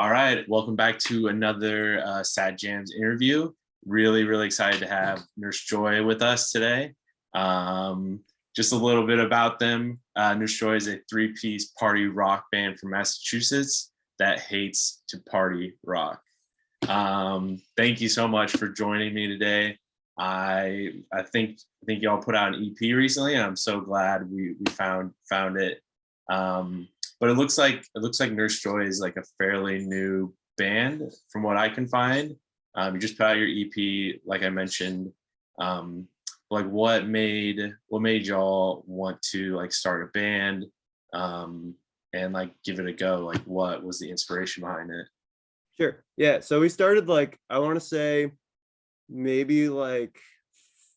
All right, welcome back to another Sad Jams interview. Really excited to have Nurse Joy with us today. Just a little bit about them. Nurse Joy is a three-piece party rock band from Massachusetts that hates to party rock. Thank you so much for joining me today. I think y'all put out an EP recently, and I'm so glad we found it. But it looks like Nurse Joy is like a fairly new band from what I can find. You just put out your EP, like I mentioned. Like what made y'all want to like start a band and like give it a go? Like what was the inspiration behind it? Sure. Yeah. So we started like, I want to say maybe like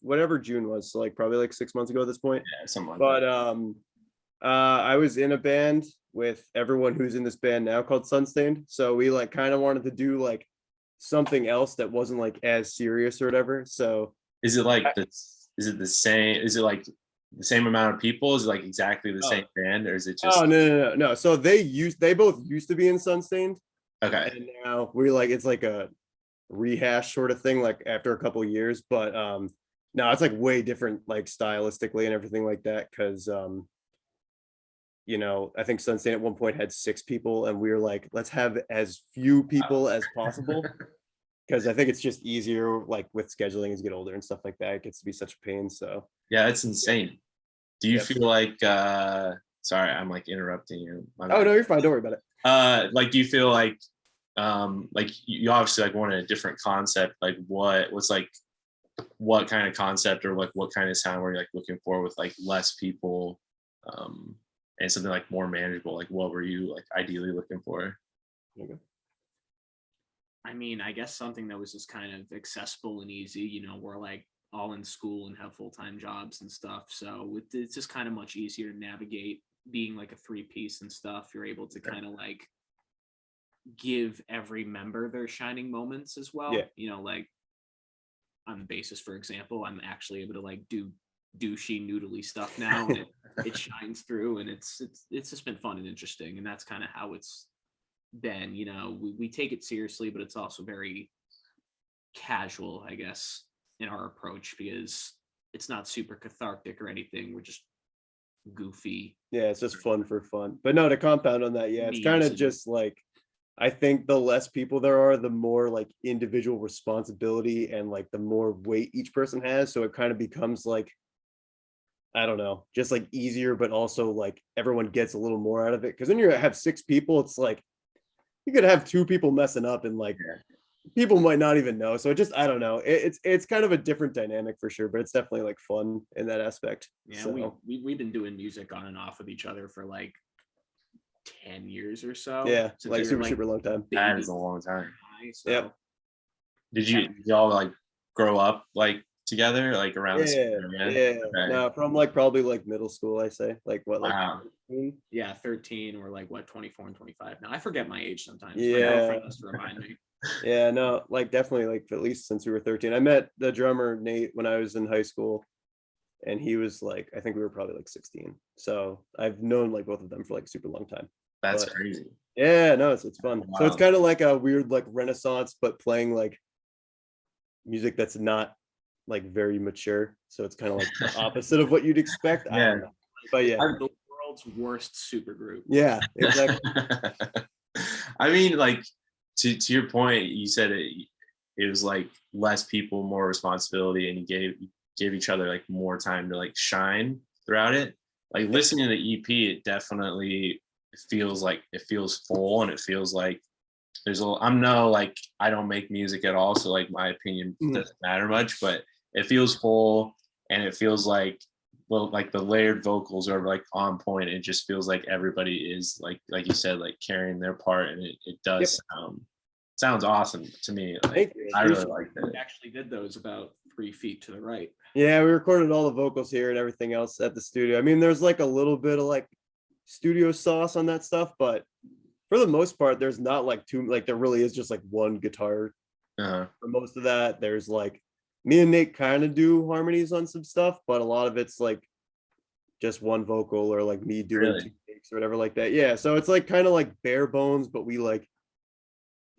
whatever June was. So like probably like 6 months ago at this point. Yeah, something like But that. I was in a band with everyone who's in this band now called Sunstained. So we like kind of wanted to do like something else that wasn't like as serious or whatever. So Is it like is it the same? Is it like the same amount of people? Is it like exactly the same band, or is it just? Oh no. So they both used to be in Sunstained. Okay. And now we're like it's like a rehash sort of thing, like after a couple of years. But no, it's like way different, like stylistically and everything like that. Cause you know, I think Sunstained at one point had 6 people, and we were like, let's have as few people as possible. Because I think it's just easier, like with scheduling as you get older and stuff like that. It gets to be such a pain. So Yeah, that's insane. Do you Yep. feel like sorry, I'm like interrupting you. Oh no, you're fine. Don't worry about it. Like do you feel like you obviously like wanted a different concept? Like what's like what kind of concept or like what kind of sound were you like looking for with like less people and something like more manageable? Like what were you like ideally looking for? Okay. I mean, I guess something that was just kind of accessible and easy. You know, we're like all in school and have full-time jobs and stuff. So it's just kind of much easier to navigate being like a three-piece and stuff. You're able to kind of like give every member their shining moments as well. Yeah. You know, like on the basis, for example, I'm actually able to like do douchey noodly stuff now, and it shines through, and it's just been fun and interesting. And that's kind of how it's been. You know, we take it seriously, but it's also very casual, I guess, in our approach, because it's not super cathartic or anything. We're just goofy. Yeah, it's just fun for fun. But no, to compound on that, yeah, it's kind of just like, I think the less people there are, the more like individual responsibility and like the more weight each person has. So it kind of becomes like, I don't know, just like easier, but also like everyone gets a little more out of it. Because when you have 6 people, it's like you could have 2 people messing up and like people might not even know. So it just, I don't know. It's kind of a different dynamic for sure, but it's definitely like fun in that aspect. Yeah, so, we've been doing music on and off with each other for like 10 years or so. Yeah, Since like we were, super long time. That is a long time. So Yep. Did y'all like grow up like together, like around the same area? Yeah. Okay. No, from like probably like middle school, I say. Like what, like Wow. 13? yeah, 13 or like what, 24 and 25 now. I forget my age sometimes. My Yeah. girlfriend has to remind me. Yeah, no, like definitely like at least since we were 13. I met the drummer Nate when I was in high school, and he was like, I think we were probably like 16. So I've known like both of them for like super long time. That's But crazy. yeah, no, it's fun. So it's Wow. kind of like a weird like renaissance, but playing like music that's not like very mature. So it's kind of like the opposite of what you'd expect. I don't know. But yeah. The world's worst super group. Yeah, exactly. I mean, like to your point, you said it was like less people, more responsibility, and you gave each other like more time to like shine throughout it. Like listening to the EP, it definitely feels full, and it feels like there's I'm no like I don't make music at all, so like my opinion doesn't matter much, but it feels full, and it feels like, well, like the layered vocals are like on point. It just feels like everybody is like you said, like carrying their part, and it does sounds awesome to me. Like I really like We it. actually did those about 3 feet to the right. Yeah, we recorded all the vocals here and everything else at the studio. I mean, there's like a little bit of like studio sauce on that stuff, but for the most part, there's not like there really is just like one guitar for most of that. There's like me and Nate kind of do harmonies on some stuff, but a lot of it's like just one vocal or like me doing 2 takes or whatever like that. Yeah, so it's like kind of like bare bones, but we like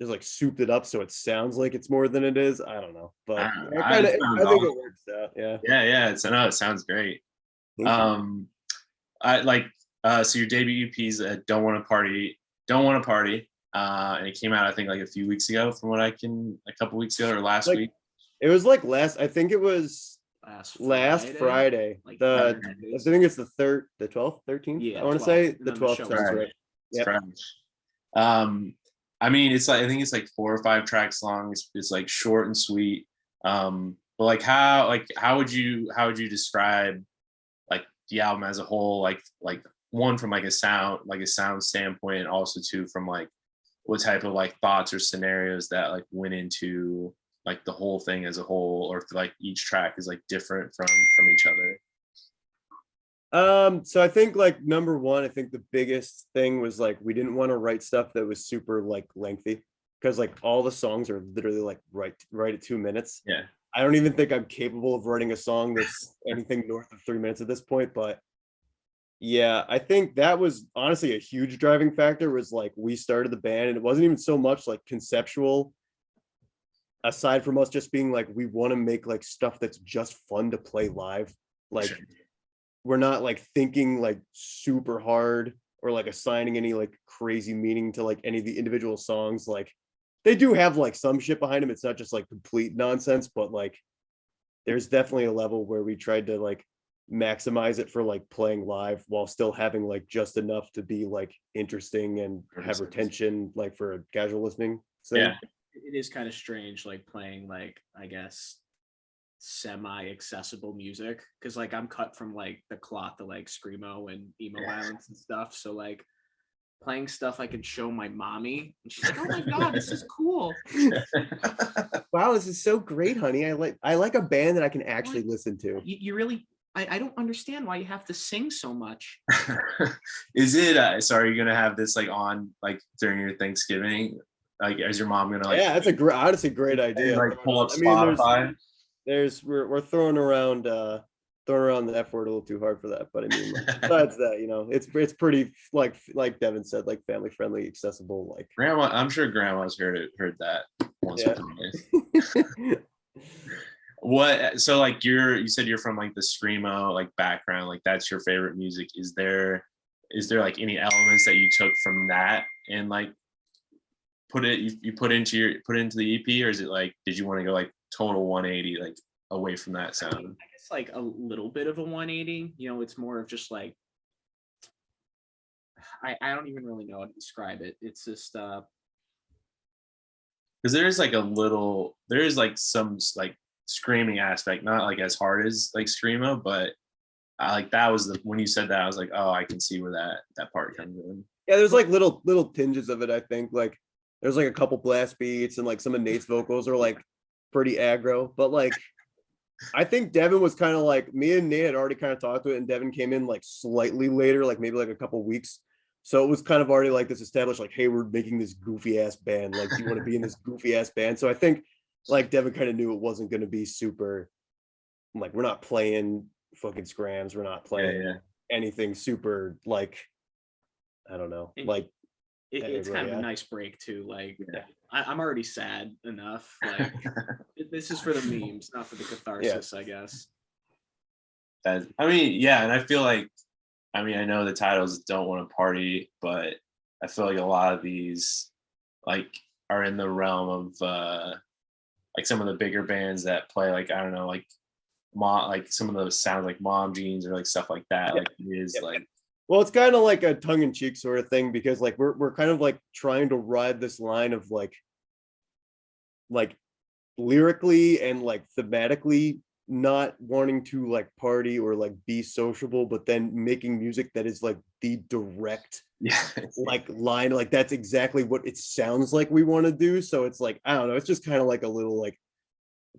just like souped it up so it sounds like it's more than it is. I don't know, but I I sounds think it awesome. works out. Yeah. Yeah, no, it sounds great. Thank you. I like so your debut EP is Don't Want to Party, and it came out I think like a few weeks ago, from what a couple weeks ago or last Like, week. It was like I think it was last Friday. Like I 10 days. think it's the 12th, 13th. Yeah, I want to 12th, say and the then the 12th show sounds was right. It's Yep. fresh. I mean, it's like I think it's like 4 or 5 tracks long. It's like short and sweet. But like how would you describe like the album as a whole? Like one from like a sound standpoint, and also two from like what type of like thoughts or scenarios that like went into like the whole thing as a whole, or if like each track is like different from each other. So I think like number one, I think the biggest thing was like we didn't want to write stuff that was super like lengthy, because like all the songs are literally like right at 2 minutes. Yeah. I don't even think I'm capable of writing a song that's anything north of 3 minutes at this point, but yeah, I think that was honestly a huge driving factor. Was like we started the band and it wasn't even so much like conceptual, aside from us just being like we want to make like stuff that's just fun to play live. Like Sure. we're not like thinking like super hard or like assigning any like crazy meaning to like any of the individual songs. Like they do have like some shit behind them. It's not just like complete nonsense, but like there's definitely a level where we tried to like maximize it for like playing live while still having like just enough to be like interesting and have retention like for a casual listening thing. Yeah. It is kind of strange, like playing like, I guess, semi-accessible music, because like I'm cut from like the cloth of like screamo and emo violence and stuff, so like playing stuff I can show my mommy and she's like, oh my god, this is cool. Wow, this is so great, honey. I like a band that I can actually listen to. You really, I don't understand why you have to sing so much. Is it so are you gonna have this like on like during your Thanksgiving? Like is your mom gonna like Yeah, that's honestly great idea. like pull up I mean, Spotify? we're throwing around the F word a little too hard for that, but I mean, like, besides that, you know, it's pretty like Devin said, like family friendly, accessible. Like Grandma, I'm sure grandma's heard that once or twice. What so like you said you're from like the screamo like background, like that's your favorite music. Is there like any elements that you took from that and like you put into the EP, or is it like did you want to go like total 180 like away from that sound? I guess like a little bit of a 180, you know, it's more of just like I don't even really know how to describe it. It's just because there's like some like screaming aspect, not like as hard as like screamo, but I like that was when you said that I was like, oh, I can see where that part comes in. Yeah, there's like little tinges of it. I think like there's like a couple blast beats and like some of Nate's vocals are like pretty aggro, but like I think Devin was kind of like me and Nate had already kind of talked to it, and Devin came in like slightly later, like maybe like a couple weeks. So it was kind of already like this established, like, hey, we're making this goofy ass band. Like, do you want to be in this goofy ass band? So I think like Devin kind of knew it wasn't going to be super, like, we're not playing fucking scrams. We're not playing anything super like, I don't know, like it's kind of a nice break too. Like I'm already sad enough. Like this is for the memes, not for the catharsis, I guess. I mean, yeah, and I feel like, I mean, I know the titles Don't Want to Party, but I feel like a lot of these like are in the realm of like some of the bigger bands that play like, I don't know, like some of those sounds like Mom Jeans or like stuff like that. Like it is like, well, it's kind of like a tongue-in-cheek sort of thing, because like we're kind of like trying to ride this line of like lyrically and like thematically not wanting to like party or like be sociable, but then making music that is like the direct like line, like that's exactly what it sounds like we want to do. So it's like, I don't know, it's just kind of like a little like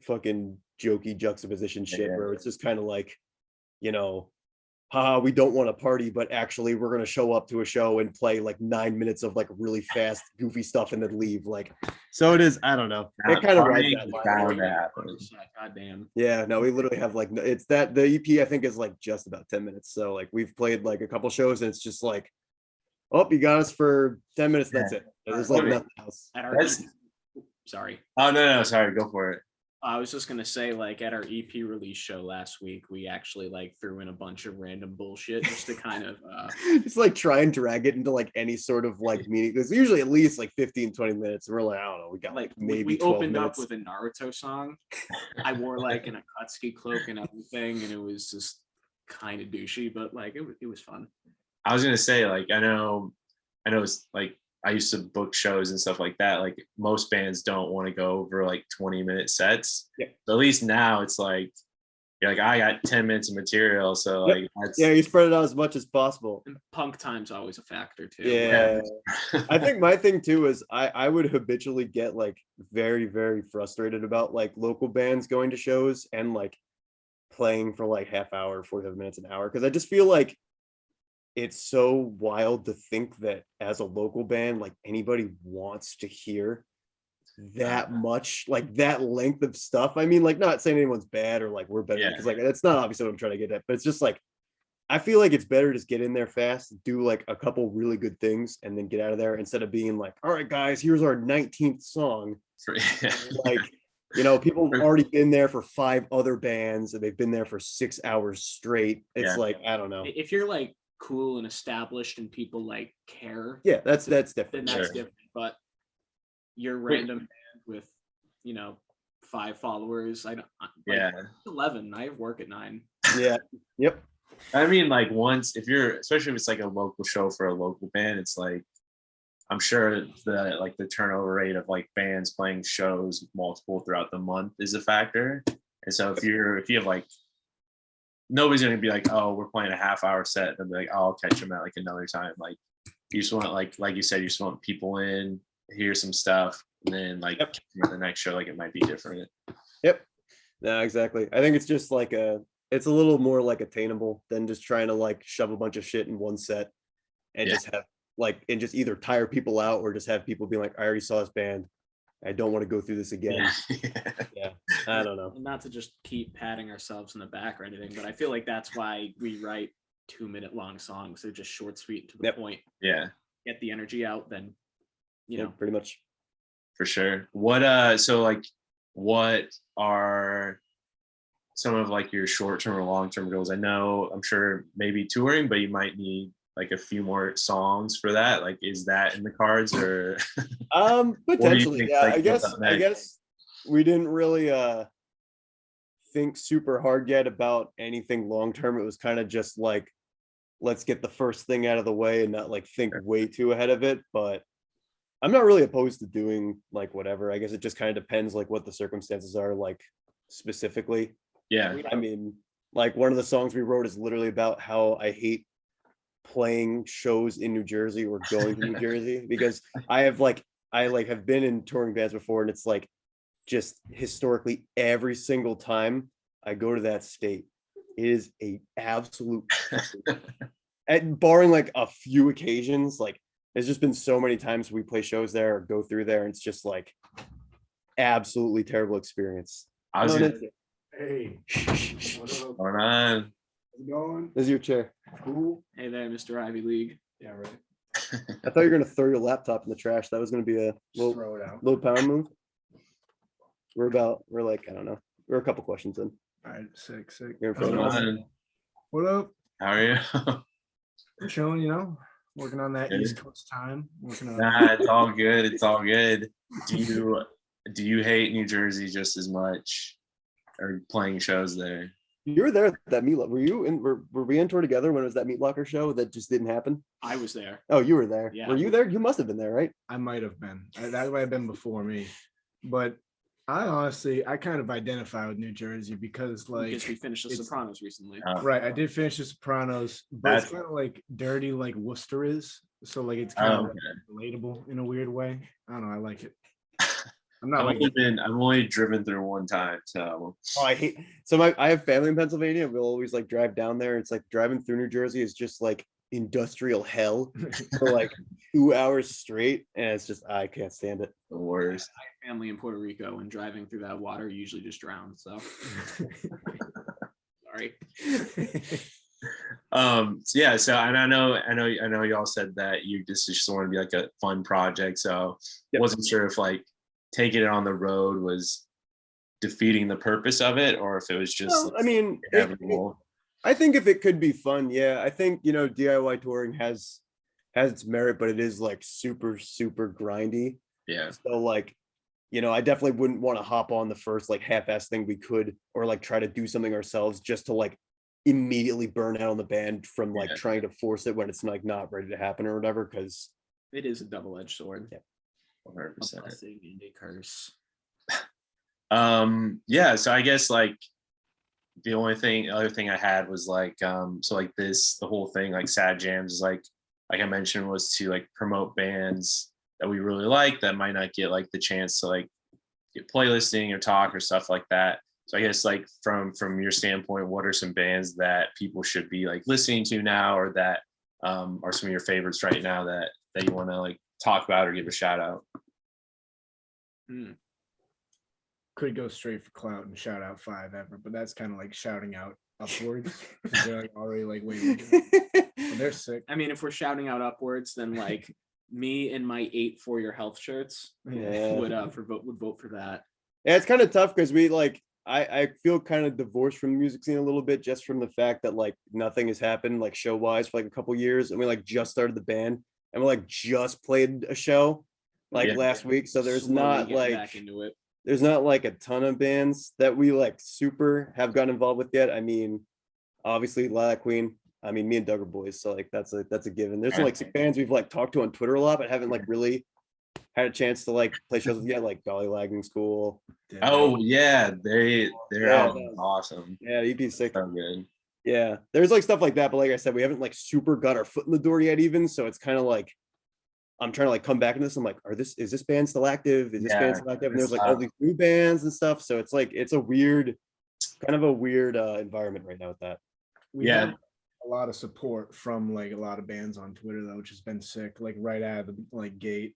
fucking jokey juxtaposition shit where it's just kind of like, you know, haha, we don't want to party, but actually we're going to show up to a show and play like 9 minutes of like really fast, goofy stuff and then leave. Like, so it is, I don't know. It kind of rides that line. God damn. Yeah, no, we literally have like, it's that the EP I think is like just about 10 minutes. So like we've played like a couple shows and it's just like, oh, you got us for 10 minutes. That's it. There's like nothing else. sorry. Oh no, sorry, go for it. I was just gonna say, like at our EP release show last week, we actually like threw in a bunch of random bullshit just to kind of Just like try and drag it into like any sort of like meaning. There's usually at least like 15-20 minutes. And we're like, I don't know, we got like maybe we 12 opened minutes. up with a Naruto song. I wore like an Akatsuki cloak and everything, and it was just kind of douchey, but like it was fun. I was gonna say, like, I know it's like I used to book shows and stuff like that. Like most bands don't want to go over like 20-minute sets. Yeah. So at least now it's like you're like, I got 10 minutes of material. So Yep. like that's, Yeah, you spread it out as much as possible. And punk time's always a factor too. Yeah. I think my thing too is I would habitually get like very, very frustrated about like local bands going to shows and like playing for like half hour, 45 minutes, an hour. Cause I just feel like it's so wild to think that as a local band, like anybody wants to hear that much, like that length of stuff. I mean, like not saying anyone's bad or like we're better, Yeah. because like that's not obviously what I'm trying to get at, but it's just like I feel like it's better to just get in there fast, do like a couple really good things, and then get out of there instead of being like, all right, guys, here's our 19th song. Like, you know, people have already been there for 5 other bands and they've been there for 6 hours straight. It's Yeah. like, I don't know. If you're like cool and established and people like care, Yeah, that's then different. that's Sure. different. But you're random band with, you know, 5 followers. I don't. Yeah. 11. I have work at 9. Yeah. Yep. I mean, like once if you're, especially if it's like a local show for a local band, it's like I'm sure the turnover rate of like bands playing shows multiple throughout the month is a factor. And so if you have like nobody's gonna be like, oh, we're playing a half-hour set, and be like, oh, I'll catch them at like another time. Like you just want like you said, you just want people in, hear some stuff, and then like Yep. catch 'em at the next show, like it might be different. Yep. No, exactly. I think it's just like it's a little more like attainable than just trying to like shove a bunch of shit in one set and Yeah. just have like, and just either tire people out or just have people be like, I already saw this band. I don't want to go through this again. Yeah. I don't know. And not to just keep patting ourselves in the back or anything, but I feel like that's why we write 2-minute long songs. They're just short, sweet, to the Yep. point. Yeah, Get the energy out, then you Yeah, know. pretty much. for sure. What what are some of like your short-term or long-term goals? I'm sure maybe touring, but you might need like a few more songs for that. Like, is that in the cards or Potentially, think, yeah. like, I what's up guess next? we didn't really think super hard yet about anything long term. It was kind of just like, let's get the first thing out of the way and not like think way too ahead of it. But I'm not really opposed to doing like whatever. I guess it just kind of depends like what the circumstances are like specifically. yeah? I mean, like one of the songs we wrote is literally about how I hate playing shows in New Jersey or going to New Jersey because I have been in touring bands before, and it's like just historically every single time I go to that state, it is a absolute and barring like a few occasions, like there's just been so many times we play shows there or go through there, and it's just like absolutely terrible experience. I was No, gonna, that's- Hey, what up? going on. How's it going? This is your chair. Cool. Hey there, Mr. Ivy League. Yeah, right. I thought you were gonna throw your laptop in the trash. That was gonna be a Just throw it out. low power move. We're like, I don't know. We're a couple questions in. All right, sick. You're in Going front of us. on. What up? How are you? I'm chilling, working on that Good. East Coast time. Working on Nah, it's all good. It's all good. Do you hate New Jersey just as much, or playing shows there? You were there at that meat. Were you in? Were we in tour together when it was that Meat Locker show that just didn't happen? I was there. Oh, you were there. Yeah. Were you there? You must have been there, right? I might have been. That might have been before me. But I kind of identify with New Jersey because Because we like finished The it's- Sopranos recently. right, I did finish The Sopranos, but That's- it's kind of like dirty like Worcester is. So like it's Oh, kind of okay. relatable in a weird way. I don't know, I like it. I'm not I've like only driven through one time, so Oh, I hate. So I have family in Pennsylvania. We'll always like drive down there. It's like driving through New Jersey is just like industrial hell for like 2 hours straight, and it's just I can't stand it. the worst. Family in Puerto Rico, and driving through that water you usually just drown. So sorry. So yeah, so and I know y'all said that you just want to be like a fun project, so Yep. wasn't sure if like taking it on the road was defeating the purpose of it, or if it was just Well, I mean, inevitable. I think if it could be fun, yeah. I think, you know, DIY touring has its merit, but it is like super, super grindy. Yeah, So like, you know, I definitely wouldn't want to hop on the first like half-ass thing we could, or like try to do something ourselves just to like immediately burn out on the band from like Yeah. trying to force it when it's like not ready to happen or whatever. Cause It is a double-edged sword. Yeah. 100%. A blessing and a curse. Yeah, so I guess like the other thing I had was like so like the whole thing like Sad Jams is like I mentioned was to like promote bands that we really like that might not get like the chance to like get playlisting or talk or stuff like that. So I guess like from your standpoint, what are some bands that people should be like listening to now, or that are some of your favorites right now that you want to like talk about or give a shout out? Could go straight for clout and shout out 5 Ever, but that's kind of like shouting out upwards. They're like already like waiting. They're sick. I mean, if we're shouting out upwards, then like me and my 8 for your health shirts Yeah. would vote for that. Yeah, it's kind of tough because we like I feel kind of divorced from the music scene a little bit, just from the fact that like nothing has happened like show wise for like a couple years, and we like just started the band and we like just played a show like Yeah. last week. So there's Slowly not getting like back into it. there's not like a ton of bands that we like super have gotten involved with yet. I mean, obviously Lilac Queen. I mean, me and Doug are boys, so like that's a given. There's some like some bands we've like talked to on Twitter a lot, but haven't like really had a chance to like play shows with yet, like Ballylagging School. Oh yeah, their Yeah. album is awesome. Yeah, the EP's sick. So good. Yeah, there's like stuff like that, but like I said, we haven't like super got our foot in the door yet, even. So it's kind of like I'm trying to like come back into this. I'm like, is this band still active? Is this band still active? And there's like all these new bands and stuff. So it's like it's a weird, kind of a weird environment right now with that. We Yeah. have a lot of support from like a lot of bands on Twitter though, which has been sick. Like right out of the like gate.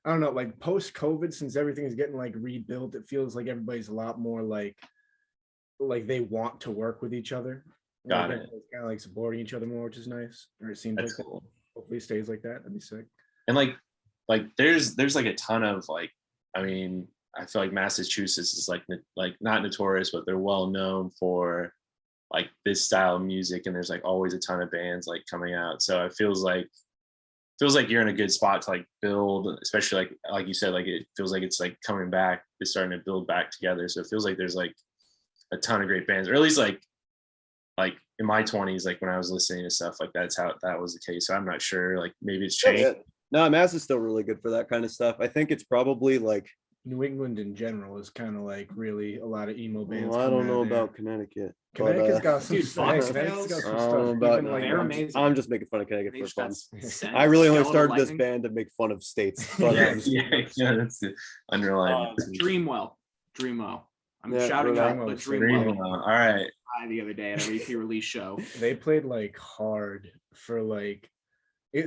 I don't know, like post COVID, since everything is getting like rebuilt, it feels like everybody's a lot more like they want to work with each other. Got Like, it. Kind of like supporting each other more, which is nice. Or it seems That's like cool. hopefully it stays like that. That'd be sick. And like there's like a ton of like, I mean, I feel like Massachusetts is like not notorious, but they're well known for like this style of music, and there's like always a ton of bands like coming out. So it feels like you're in a good spot to like build, especially like you said, like it feels like it's like coming back, it's starting to build back together. So it feels like there's like a ton of great bands, or at least like in my 20s, like when I was listening to stuff, like that was the case. So I'm not sure, like maybe it's changed. Yeah. No, Mass is still really good for that kind of stuff. I think it's probably like New England in general is kind of like really a lot of emo bands. well, I coming don't know out of there. about Connecticut. Connecticut's but, got some Dude, stuff. Fox Connecticut's got Tales? some I don't stuff. know about Even, like, They're amazing. I'm just making fun of Connecticut They for just fun. got sent I really only Skeletal started this Lightning. band to make fun of states. But Yeah, that's the underlying. Dreamwell. I'm Yeah, shouting Dreamwell. out, but Dreamwell. Dreamwell All right. the other day at a EP release show. They played like hard for like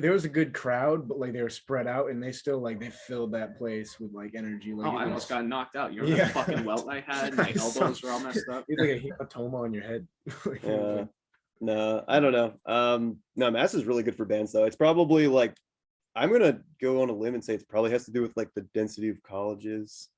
there was a good crowd, but like they were spread out and they still like they filled that place with like energy. Like Oh, it I almost was- got knocked out. You remember Yeah. the fucking welt I had? My I saw- elbows were all messed up. It's like a hematoma on your head. yeah. No, I don't know. No, Mass is really good for bands though. It's probably like I'm gonna go on a limb and say it probably has to do with like the density of colleges.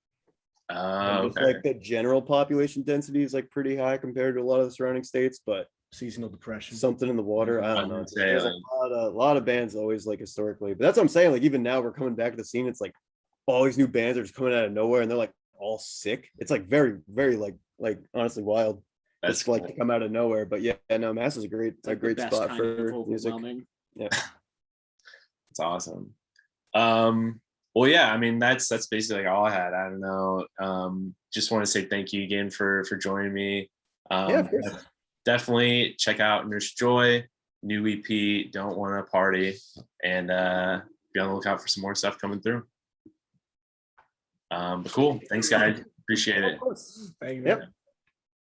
And just, Okay. like the general population density is like pretty high compared to a lot of the surrounding states, but Seasonal depression. something in the water. I don't know. would say, There's like- a lot of bands always like historically, but that's what I'm saying. Like even now we're coming back to the scene. It's like all these new bands are just coming out of nowhere and they're like all sick. It's like very, very like honestly wild. That's It's like cool. to come out of nowhere. But yeah, no, Mass is a great Like the great best spot kind of for music. overwhelming. Yeah. It's awesome. Well, yeah, I mean, that's basically like all I had. I don't know. Just want to say thank you again for joining me. Yeah, of course. Definitely check out Nurse Joy, new EP, Don't Wanna Party, and be on the lookout for some more stuff coming through. But cool. Thanks, guys. Appreciate it. Of course. Thank you, Yep. man.